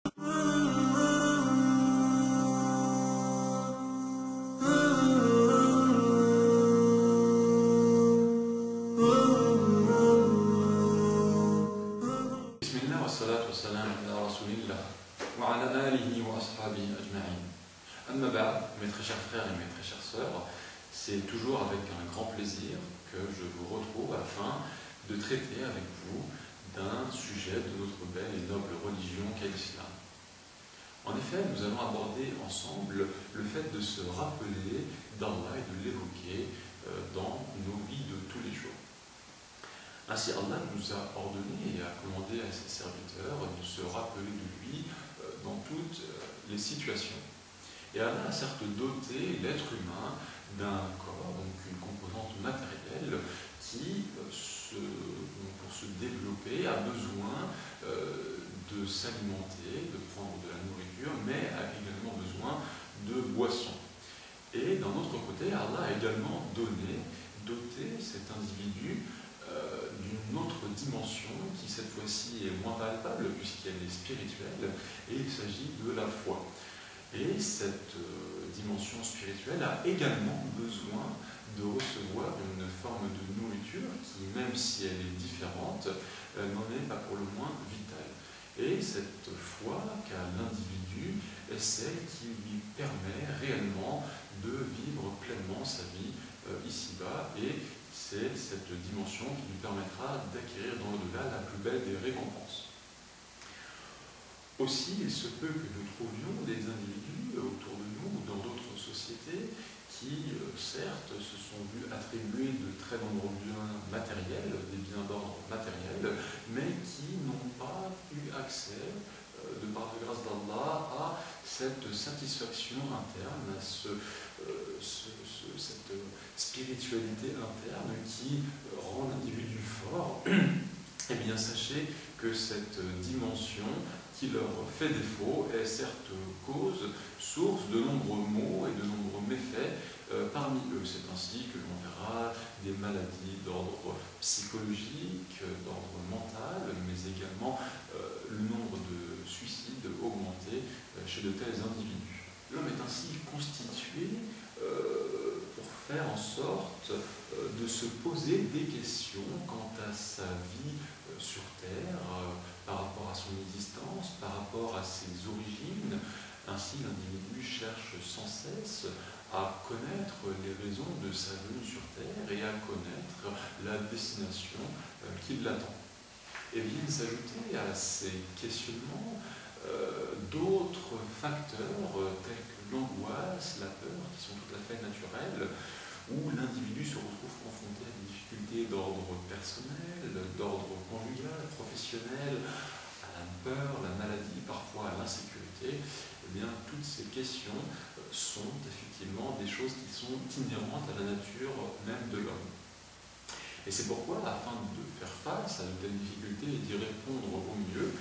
Bismillah wa salatu wa salam ala rasulillah wa ala alihi wa ashabihi ajma'in. Amma ba'd, mes très chers frères et mes très chères sœurs, c'est toujours avec un grand plaisir que je vous retrouve afin de traiter avec vous d'un sujet de notre belle et noble religion qu'est l'islam. En effet, nous allons aborder ensemble le fait de se rappeler d'Allah et de l'évoquer dans nos vies de tous les jours. Ainsi, Allah nous a ordonné et a commandé à ses serviteurs de se rappeler de lui dans toutes les situations. Et Allah a certes doté l'être humain d'un corps, donc une composante matérielle, qui, pour se développer, a besoin de s'alimenter, de prendre de la nourriture, mais a également besoin de boissons. Et d'un autre côté, Allah a également doté cet individu d'une autre dimension qui cette fois-ci est moins palpable puisqu'elle est spirituelle, et il s'agit de la foi. Et cette dimension spirituelle a également besoin de recevoir une forme de nourriture qui, même si elle est différente, n'en est pas pour le moins vitale. Et cette foi qu'a l'individu est celle qui lui permet réellement de vivre pleinement sa vie ici-bas, et c'est cette dimension qui lui permettra d'acquérir dans l'au-delà la plus belle des récompenses. Aussi, il se peut que nous trouvions des individus autour de nous ou dans d'autres sociétés qui, certes, se sont vus attribuer de très nombreux biens matériels, des biens d'ordre matériel, mais qui n'ont pas eu accès, de par la grâce d'Allah, à cette satisfaction interne, à cette spiritualité interne qui rend l'individu fort. Eh bien, sachez que cette dimension qui leur fait défaut est certes cause, source de nombreux maux et de nombreux méfaits parmi eux. C'est ainsi que l'on verra des maladies d'ordre psychologique, d'ordre mental, mais également le nombre de suicides augmenter chez de tels individus. L'homme est ainsi constitué pour faire en sorte de se poser des questions quant à sa vie sur Terre, par rapport à son existence, par rapport à ses origines. Ainsi, l'individu cherche sans cesse à connaître les raisons de sa venue sur Terre et à connaître la destination qui l'attend. Et viennent s'ajouter à ces questionnements d'autres facteurs tels que l'angoisse, la peur, qui sont tout à fait naturels, où l'individu se retrouve confronté à des difficultés d'ordre personnel, d'ordre conjugal, professionnel, à la peur, la maladie, parfois à l'insécurité. Eh bien, toutes ces questions sont effectivement des choses qui sont inhérentes à la nature même de l'homme. Et c'est pourquoi, afin de faire face à de telles difficultés et d'y répondre au mieux,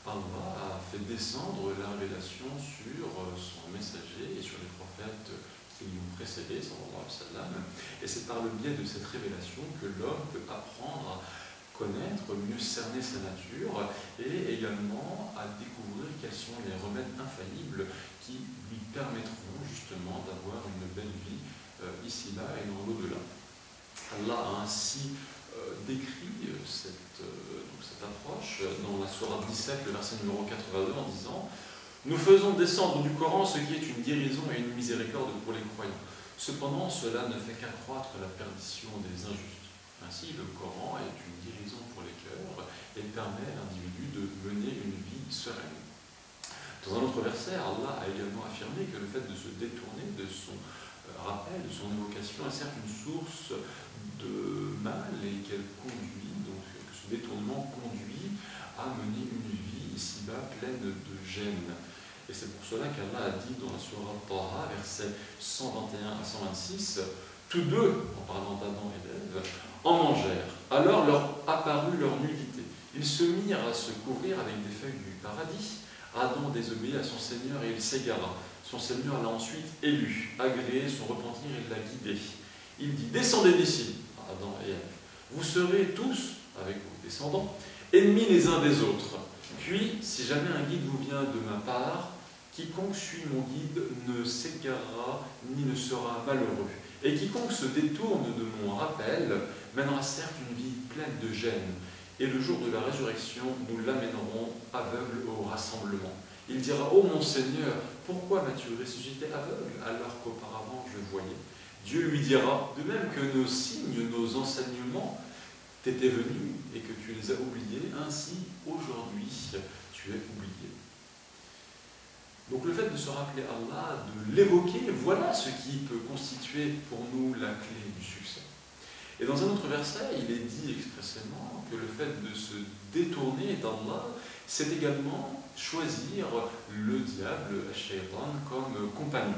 Allah a fait descendre la révélation sur son messager et sur les prophètes qui lui ont précédé, sallallahu alayhi wa sallam. Et c'est par le biais de cette révélation que l'homme peut apprendre à connaître, mieux cerner sa nature et également à découvrir quels sont les remèdes infaillibles qui lui permettront justement d'avoir une belle vie ici-bas et dans l'au-delà. Allah a ainsi décrit cette approche dans la sourate 17, le verset numéro 82, en disant « Nous faisons descendre du Coran ce qui est une guérison et une miséricorde pour les croyants. Cependant, cela ne fait qu'accroître la perdition des injustes. Ainsi, le Coran est une guérison pour les cœurs et permet à l'individu de mener une vie sereine. » Dans un autre verset, Allah a également affirmé que le fait de se détourner de son rappel, de son évocation, est certes une source de mal et qu'elle conduit, donc que ce détournement conduit à mener une vie ici-bas pleine de gêne. Et c'est pour cela qu'Allah a dit dans la sourate Taha, versets 121 à 126, « Tous deux, en parlant d'Adam et d'Ève, en mangèrent. Alors leur apparut leur nudité. Ils se mirent à se couvrir avec des feuilles du paradis. Adam désobéit à son Seigneur et il s'égara. Son Seigneur l'a ensuite élu, agréé son repentir et l'a guidé. Il dit, descendez d'ici, Adam et Ève. Vous serez tous, avec vos descendants, ennemis les uns des autres. Puis, si jamais un guide vous vient de ma part, quiconque suit mon guide ne s'égarera ni ne sera malheureux. Et quiconque se détourne de mon rappel mènera certes une vie pleine de gêne. Et le jour de la résurrection, nous l'amènerons aveugle au rassemblement. Il dira, ô mon Seigneur, pourquoi m'as-tu ressuscité aveugle alors qu'auparavant je voyais? Dieu lui dira, de même que nos signes, nos enseignements t'étaient venus et que tu les as oubliés, ainsi aujourd'hui tu es oublié. Donc le fait de se rappeler Allah, de l'évoquer, voilà ce qui peut constituer pour nous la clé du succès. Et dans un autre verset, il est dit expressément que le fait de se détourner d'Allah, c'est également choisir le diable, Shaitan, comme compagnon.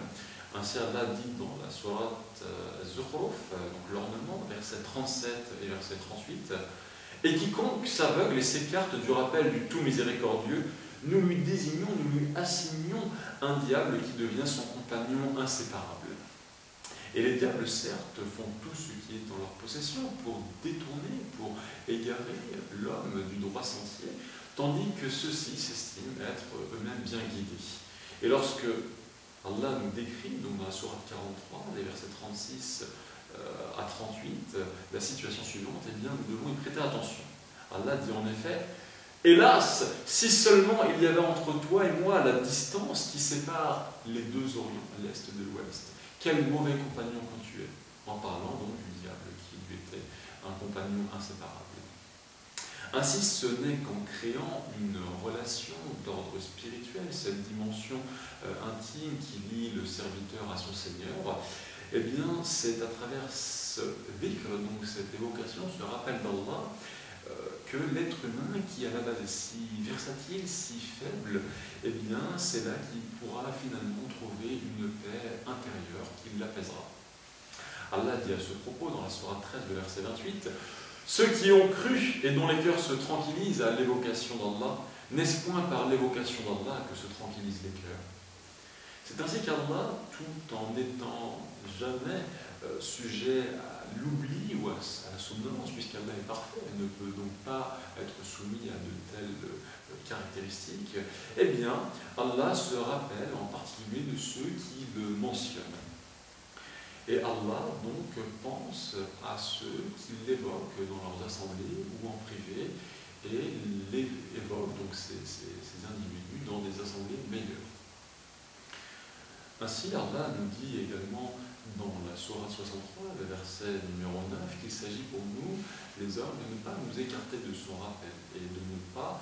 Ainsi Allah dit dans la sourate Zukhruf, donc l'ornement, verset 37 et verset 38, « Et quiconque s'aveugle et s'écarte du rappel du tout miséricordieux, nous lui désignons, nous lui assignons un diable qui devient son compagnon inséparable. » Et les diables, certes, font tout ce qui est en leur possession pour détourner, pour égarer l'homme du droit sentier, tandis que ceux-ci s'estiment être eux-mêmes bien guidés. Et lorsque Allah nous décrit, donc dans la sourate 43, les versets 36 à 38, la situation suivante, eh bien, nous devons y prêter attention. Allah dit en effet, « Hélas, si seulement il y avait entre toi et moi la distance qui sépare les deux orients, l'Est de l'Ouest. Quel mauvais compagnon quand tu es !» En parlant donc du diable qui lui était un compagnon inséparable. Ainsi, ce n'est qu'en créant une relation d'ordre spirituel, cette dimension intime qui lie le serviteur à son Seigneur, eh bien, c'est à travers ce dhikr, donc cette évocation, ce rappel d'Allah, que l'être humain, qui à la base est si versatile, si faible, eh bien, c'est là qu'il pourra finalement trouver une paix intérieure qui l'apaisera. Allah dit à ce propos, dans la sourate 13, le verset 28, « Ceux qui ont cru et dont les cœurs se tranquillisent à l'évocation d'Allah, n'est-ce point par l'évocation d'Allah que se tranquillisent les cœurs ?» C'est ainsi qu'Allah, tout en n'étant jamais sujet à l'oubli ou à la somnolence, puisqu'Allah est parfait et ne peut donc pas être soumis à de telles caractéristiques, eh bien, Allah se rappelle en particulier de ceux qui le mentionnent. Et Allah donc pense à ceux qui l'évoquent dans leurs assemblées ou en privé et les évoquent, donc ces individus, dans des assemblées meilleures. Ainsi, Allah nous dit également dans la sourate 63, le verset numéro 9, qu'il s'agit pour nous, les hommes, de ne pas nous écarter de son rappel et de ne pas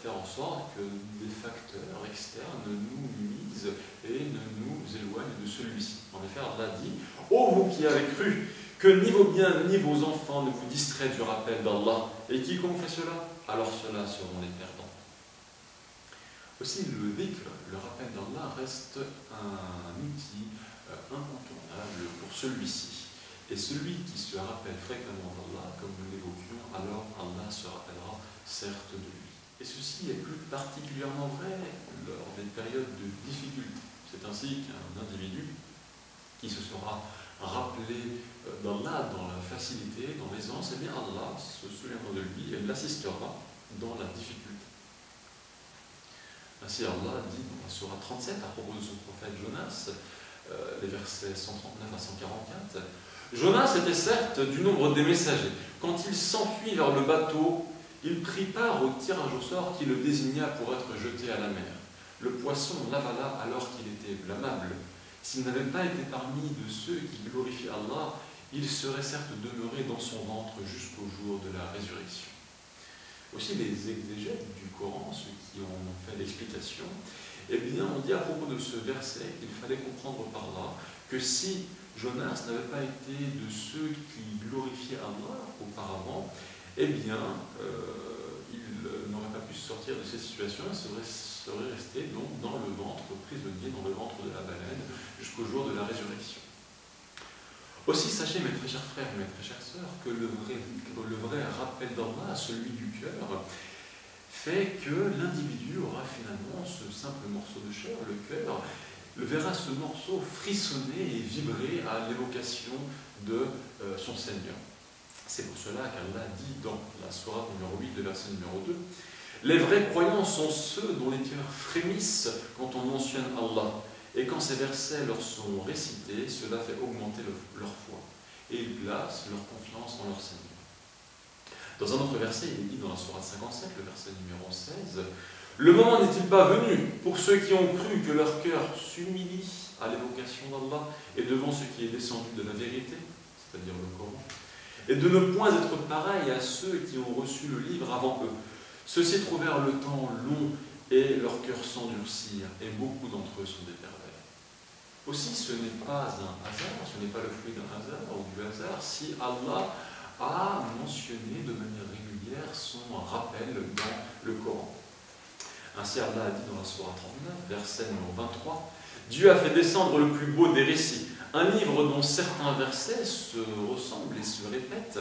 faire en sorte que des facteurs externes nous nuisent et ne nous éloignent de celui-ci. En effet, Allah dit, « Ô vous qui avez cru, que ni vos biens ni vos enfants ne vous distraient du rappel d'Allah, et quiconque fait cela, alors ceux-là seront les perdants. » Aussi, le dhikr, le rappel d'Allah, reste un outil incontournable pour celui-ci. Et celui qui se rappelle fréquemment d'Allah, comme nous l'évoquions, alors Allah se rappellera certes de lui. Et ceci est plus particulièrement vrai lors des périodes de difficulté. C'est ainsi qu'un individu qui se sera rappelé d'Allah dans la facilité, dans l'aisance, eh bien Allah se souviendra de lui et l'assistera dans la difficulté. Ainsi Allah dit dans la sourate 37 à propos de son prophète Jonas, les versets 139 à 144, « Jonas était certes du nombre des messagers. Quand il s'enfuit vers le bateau, il prit part au tirage au sort qui le désigna pour être jeté à la mer. Le poisson l'avala alors qu'il était blâmable. S'il n'avait pas été parmi de ceux qui glorifient Allah, il serait certes demeuré dans son ventre jusqu'au jour de la résurrection. » Aussi les exégètes du Coran, ceux qui en ont fait l'explication, eh bien on dit à propos de ce verset qu'il fallait comprendre par là que si Jonas n'avait pas été de ceux qui glorifiaient Allah auparavant, eh bien, il n'aurait pas pu sortir de cette situation et serait resté donc dans le ventre, prisonnier dans le ventre de la baleine, jusqu'au jour de la résurrection. Aussi, sachez, mes très chers frères et mes très chères sœurs, que le vrai rappel d'Allah, celui du cœur, fait que l'individu aura finalement ce simple morceau de chair, le cœur, verra ce morceau frissonner et vibrer à l'évocation de son Seigneur. C'est pour cela qu'Allah dit dans la sourate numéro 8 de verset numéro 2, Les vrais croyants sont ceux dont les cœurs frémissent quand on mentionne Allah. Et quand ces versets leur sont récités, cela fait augmenter leur foi. Et ils placent leur confiance en leur Seigneur. Dans un autre verset, il est dit dans la sourate 57, le verset numéro 16, « Le moment n'est-il pas venu pour ceux qui ont cru que leur cœur s'humilie à l'évocation d'Allah et devant ce qui est descendu de la vérité, c'est-à-dire le Coran, et de ne point être pareil à ceux qui ont reçu le livre avant eux. Ceux-ci trouvèrent le temps long et leur cœur s'endurcir, et beaucoup d'entre eux sont des pervers. » Aussi, ce n'est pas un hasard, ce n'est pas le fruit d'un hasard ou du hasard, si Allah a mentionné de manière régulière son rappel dans le Coran. Ainsi, Allah a dit dans la sourate 39, verset numéro 23, « Dieu a fait descendre le plus beau des récits, un livre dont certains versets se ressemblent et se répètent.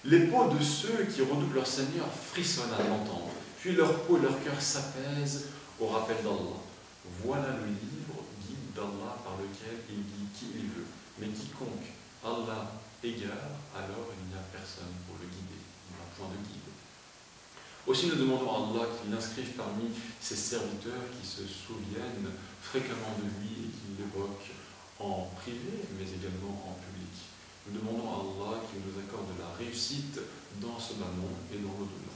Les peaux de ceux qui redoutent leur Seigneur frissonnent à l'entendre, puis leur peau et leur cœur s'apaisent au rappel d'Allah. Voilà le livre guide d'Allah par lequel il guide qui il veut. Mais quiconque Allah égare, alors il n'y a personne pour le guider. Il n'y a point de guide. » Aussi nous demandons à Allah qu'il l'inscrive parmi ses serviteurs qui se souviennent fréquemment de lui et qui l'évoquent en privé, mais également en public. Nous demandons à Allah qu'il nous accorde de la réussite dans ce bas monde et dans l'au-delà.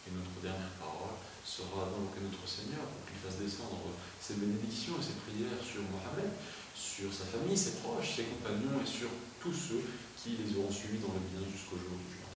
Et notre dernière parole sera d'invoquer notre Seigneur pour qu'il fasse descendre ses bénédictions et ses prières sur Mohammed, sur sa famille, ses proches, ses compagnons et sur tous ceux qui les auront suivis dans le bien jusqu'au jour du jugement.